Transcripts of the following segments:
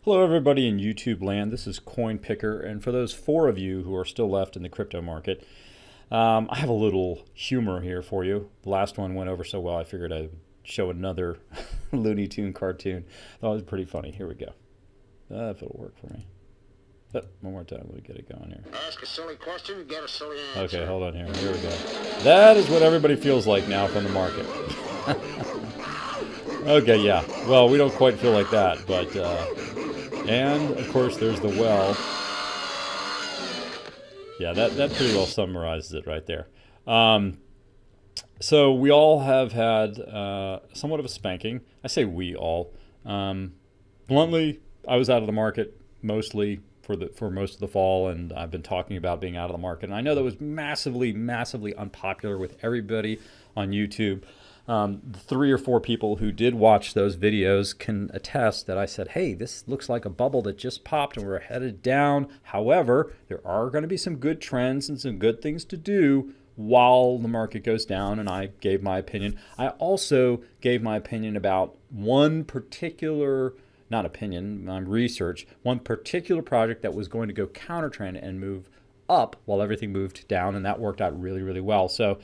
Hello, everybody in YouTube land. This is Coin Picker, and for those 4 of you who are still left in the crypto market, I have a little humor here for you. The last one went over so well, I figured I'd show another Looney Tune cartoon. That was pretty funny. Here we go. If it'll work for me. One more time. Let me get it going here. Ask a silly question, get a silly answer. Okay, hold on here. Here we go. That is what everybody feels like now from the market. Okay, yeah. Well, we don't quite feel like that, but and of course there's the well. Yeah, that pretty well summarizes it right there. So we all have had somewhat of a spanking. I say we all. Bluntly, I was out of the market mostly for most of the fall, and I've been talking about being out of the market. And I know that was massively unpopular with everybody on YouTube. The 3 or 4 people who did watch those videos can attest that I said, hey, this looks like a bubble that just popped and we're headed down. However, there are going to be some good trends and some good things to do while the market goes down, and I gave my opinion. I also gave my opinion about one particular, not opinion, research, one particular project that was going to go counter trend and move up while everything moved down, and that worked out really well. So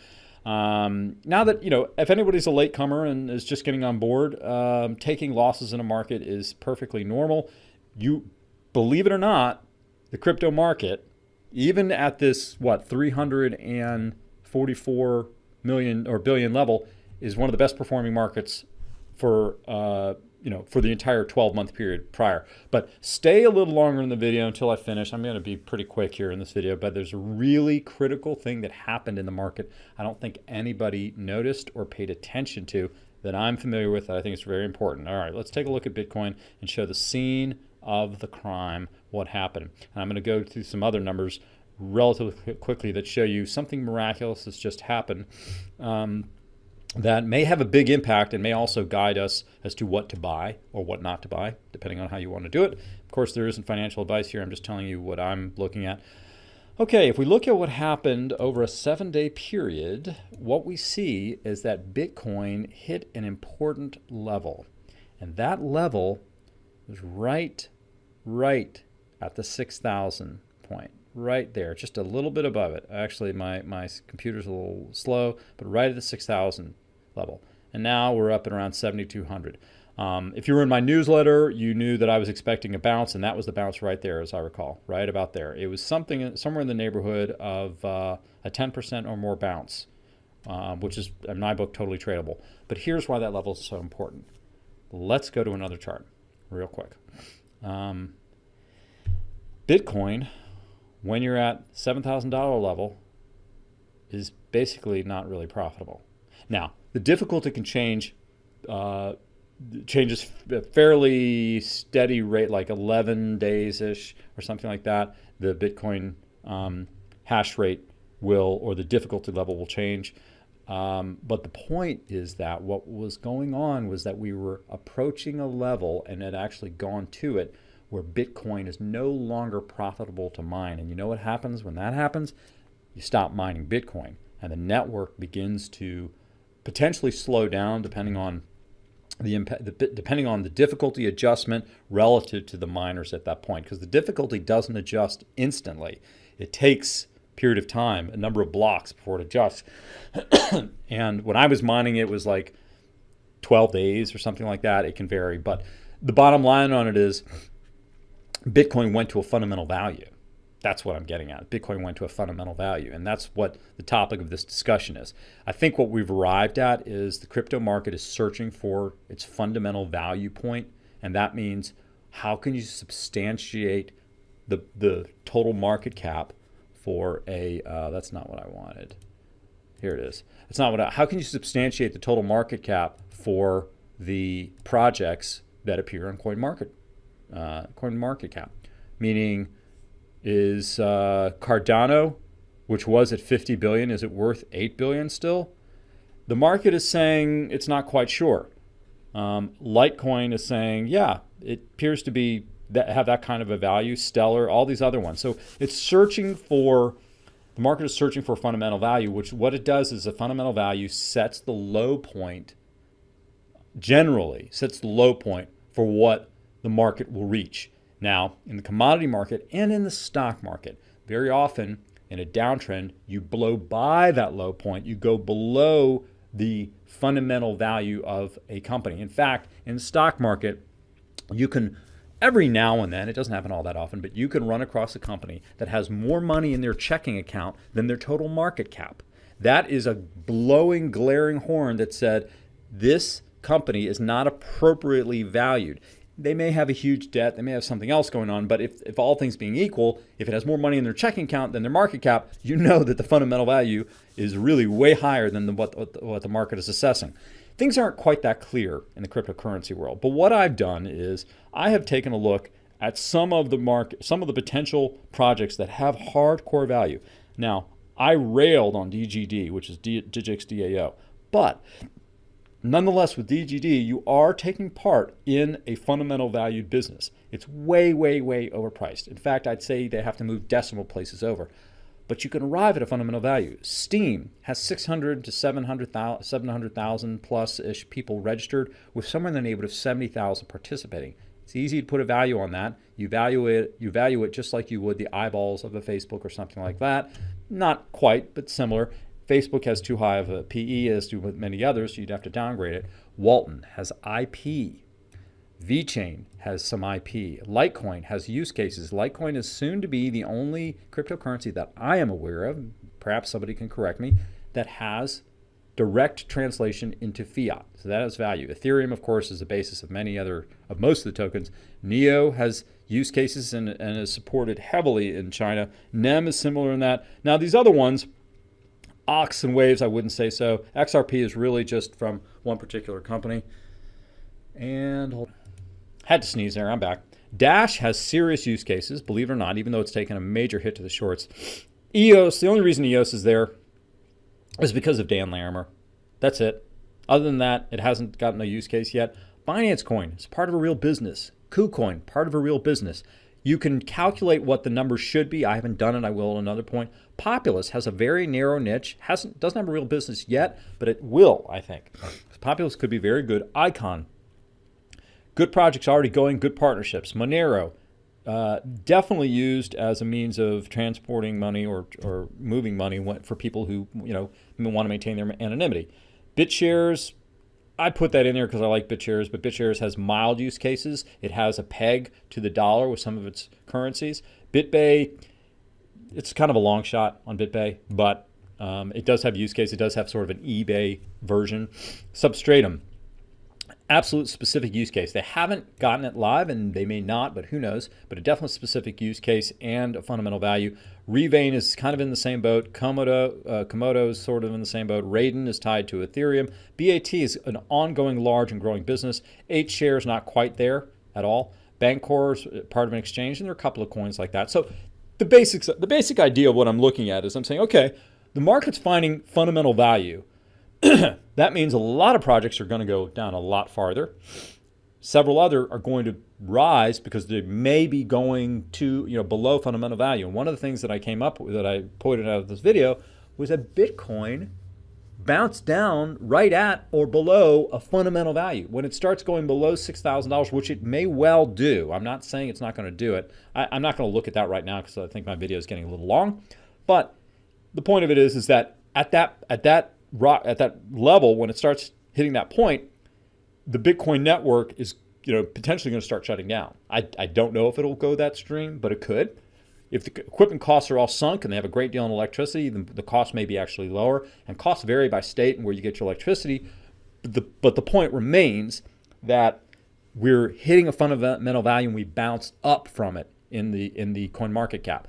now that, if anybody's a latecomer and is just getting on board, taking losses in a market is perfectly normal. You believe it or not, the crypto market, even at this, 344 million or billion level, is one of the best performing markets for, for the entire 12-month period prior. But stay a little longer in the video until I finish. I'm going to be pretty quick here in this video, but there's a really critical thing that happened in the market I don't think anybody noticed or paid attention to that I'm familiar with that I think is very important. All right, let's take a look at Bitcoin and show the scene of the crime, what happened. And I'm going to go through some other numbers relatively quickly that show you something miraculous that's just happened. That may have a big impact and may also guide us as to what to buy or what not to buy, depending on how you want to do it. Of course, there isn't financial advice here. I'm just telling you what I'm looking at. Okay, if we look at what happened over a 7-day period, what we see is that Bitcoin hit an important level. And that level was right at the 6,000 point. Right there, just a little bit above it. Actually, my computer's a little slow, but right at the 6,000 level. And now we're up at around 7,200. If you were in my newsletter, you knew that I was expecting a bounce, and that was the bounce right there, as I recall, right about there. It was somewhere in the neighborhood of a 10% or more bounce, which is, in my book, totally tradable. But here's why that level is so important. Let's go to another chart real quick. Bitcoin, when you're at $7,000 level, is basically not really profitable. Now, the difficulty can changes a fairly steady rate, like 11 days-ish or something like that. The Bitcoin hash rate will, or the difficulty level will change. But the point is that what was going on was that we were approaching a level, and had actually gone to it, where Bitcoin is no longer profitable to mine. And you know what happens when that happens? You stop mining Bitcoin, and the network begins to potentially slow down depending on the difficulty adjustment relative to the miners at that point, because the difficulty doesn't adjust instantly. It takes a period of time, a number of blocks before it adjusts. And when I was mining, it was like 12 days or something like that. It can vary, but the bottom line on it is Bitcoin went to a fundamental value. That's what I'm getting at. Bitcoin went to a fundamental value, and that's what the topic of this discussion is. I think what we've arrived at is the crypto market is searching for its fundamental value point, and that means how can you substantiate the total market cap for a, that's not what I wanted. Here it is. It's not what how can you substantiate the total market cap for the projects that appear on CoinMarketCap, meaning is Cardano, which was at 50 billion, is it worth 8 billion still? The market is saying it's not quite sure. Litecoin is saying, yeah, it appears to be have that kind of a value. Stellar, all these other ones. So it's searching for, the market is searching for fundamental value, which what it does is a fundamental value sets the low point, generally sets the low point for what the market will reach. Now, in the commodity market and in the stock market, very often in a downtrend, you blow by that low point, you go below the fundamental value of a company. In fact, in the stock market, you can, every now and then, it doesn't happen all that often, but you can run across a company that has more money in their checking account than their total market cap. That is a blowing, glaring horn that said this company is not appropriately valued. They may have a huge debt, they may have something else going on, but if all things being equal, if it has more money in their checking account than their market cap, you know that the fundamental value is really way higher than what the market is assessing. Things aren't quite that clear in the cryptocurrency world, but what I've done is I have taken a look at some of the potential projects that have hardcore value. Now, I railed on DGD, which is Digix DAO, but nonetheless, with DGD, you are taking part in a fundamental valued business. It's way, way, way overpriced. In fact, I'd say they have to move decimal places over. But you can arrive at a fundamental value. Steam has 600 to 700,000 plus-ish people registered, with somewhere in the neighborhood of 70,000 participating. It's easy to put a value on that. You value it just like you would the eyeballs of a Facebook or something like that. Not quite, but similar. Facebook has too high of a PE, as do many others, so you'd have to downgrade it. Walton has IP. VeChain has some IP. Litecoin has use cases. Litecoin is soon to be the only cryptocurrency that I am aware of, perhaps somebody can correct me, that has direct translation into fiat. So that has value. Ethereum, of course, is the basis of most of the tokens. Neo has use cases and is supported heavily in China. NEM is similar in that. Now, these other ones, Ox and Waves, I wouldn't say so. XRP is really just from one particular company. And had to sneeze there, I'm back. Dash has serious use cases, believe it or not, even though it's taken a major hit to the shorts. EOS, the only reason EOS is there is because of Dan Larimer. That's it. Other than that, it hasn't gotten a use case yet. Binance Coin is part of a real business. KuCoin, part of a real business. You can calculate what the numbers should be. I haven't done it. I will at another point. Populous has a very narrow niche. Doesn't have a real business yet, but it will, I think. Populous could be very good. Icon. Good projects already going, good partnerships. Monero, definitely used as a means of transporting money or moving money for people who want to maintain their anonymity. BitShares, I put that in there because I like BitShares, but BitShares has mild use cases. It has a peg to the dollar with some of its currencies. BitBay, it's kind of a long shot on BitBay, but it does have use case. It does have sort of an eBay version. Substratum, absolute specific use case. They haven't gotten it live, and they may not, but who knows? But a definite specific use case and a fundamental value. Revain is kind of in the same boat. Komodo is sort of in the same boat. Raiden is tied to Ethereum. BAT is an ongoing large and growing business. 8share is not quite there at all. Bancor is part of an exchange, and there are a couple of coins like that. So the basic idea of what I'm looking at is I'm saying, okay, the market's finding fundamental value. That means a lot of projects are going to go down a lot farther. Several other are going to rise because they may be going to below fundamental value. And one of the things that I came up with, that I pointed out of this video, was that Bitcoin bounced down right at or below a fundamental value. When it starts going below $6,000, which it may well do, I'm not saying it's not going to do it. I'm not going to look at that right now because I think my video is getting a little long. But the point of it is that at that level, when it starts hitting that point, the Bitcoin network is potentially going to start shutting down. I don't know if it'll go that extreme, but it could. If the equipment costs are all sunk and they have a great deal in electricity, the cost may be actually lower. And costs vary by state and where you get your electricity. But the point remains that we're hitting a fundamental value and we bounce up from it in the coin market cap.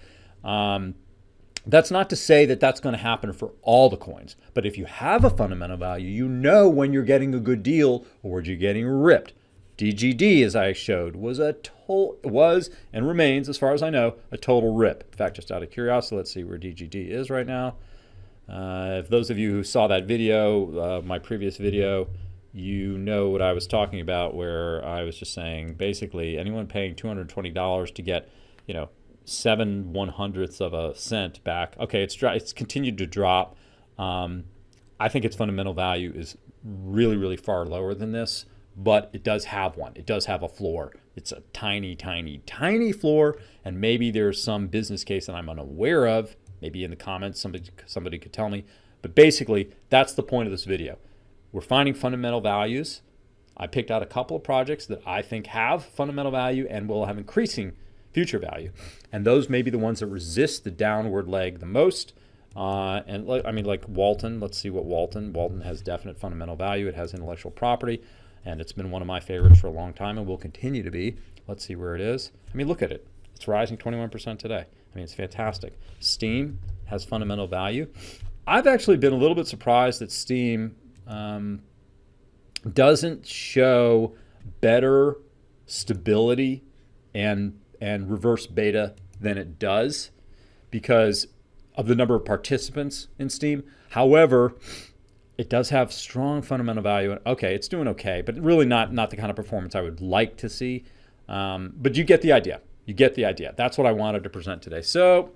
That's not to say that that's going to happen for all the coins. But if you have a fundamental value, you know when you're getting a good deal or when you're getting ripped. DGD, as I showed, was and remains, as far as I know, a total rip. In fact, just out of curiosity, let's see where DGD is right now. If those of you who saw that video, my previous video, you know what I was talking about, where I was just saying basically anyone paying $220 to get, 7/100ths of a cent back. Okay, it's continued to drop. I think its fundamental value is really, really far lower than this. but it does have one. It does have a floor. It's a tiny, tiny, tiny floor, and maybe there's some business case that I'm unaware of. Maybe in the comments somebody could tell me. But basically, that's the point of this video. We're finding fundamental values. I picked out a couple of projects that I think have fundamental value and will have increasing future value. And those may be the ones that resist the downward leg the most. Like Walton. Let's see what Walton. Walton has definite fundamental value. It has intellectual property. And it's been one of my favorites for a long time and will continue to be. Let's see where it is. I mean, look at it. It's rising 21% today. I mean, it's fantastic. Steam has fundamental value. I've actually been a little bit surprised that Steam doesn't show better stability and reverse beta than it does because of the number of participants in Steam. However, it does have strong fundamental value. Okay, it's doing okay, but really not the kind of performance I would like to see. But you get the idea. You get the idea. That's what I wanted to present today. So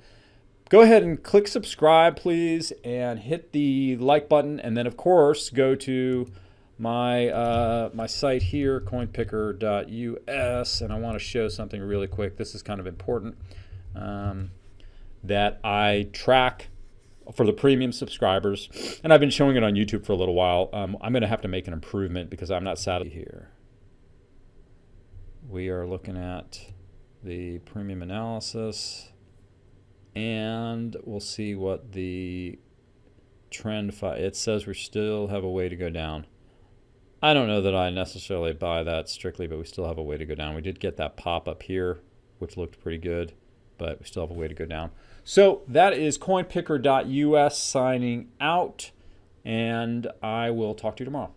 go ahead and click subscribe, please, and hit the like button. And then, of course, go to my my site here, coinpicker.us, and I want to show something really quick. This is kind of important that I track for the premium subscribers, and I've been showing it on YouTube for a little while. I'm going to have to make an improvement because I'm not satisfied here. We are looking at the premium analysis, and we'll see what the trend. It says we still have a way to go down. I don't know that I necessarily buy that strictly, but we still have a way to go down. We did get that pop up here, which looked pretty good, but we still have a way to go down. So that is coinpicker.us signing out, and I will talk to you tomorrow.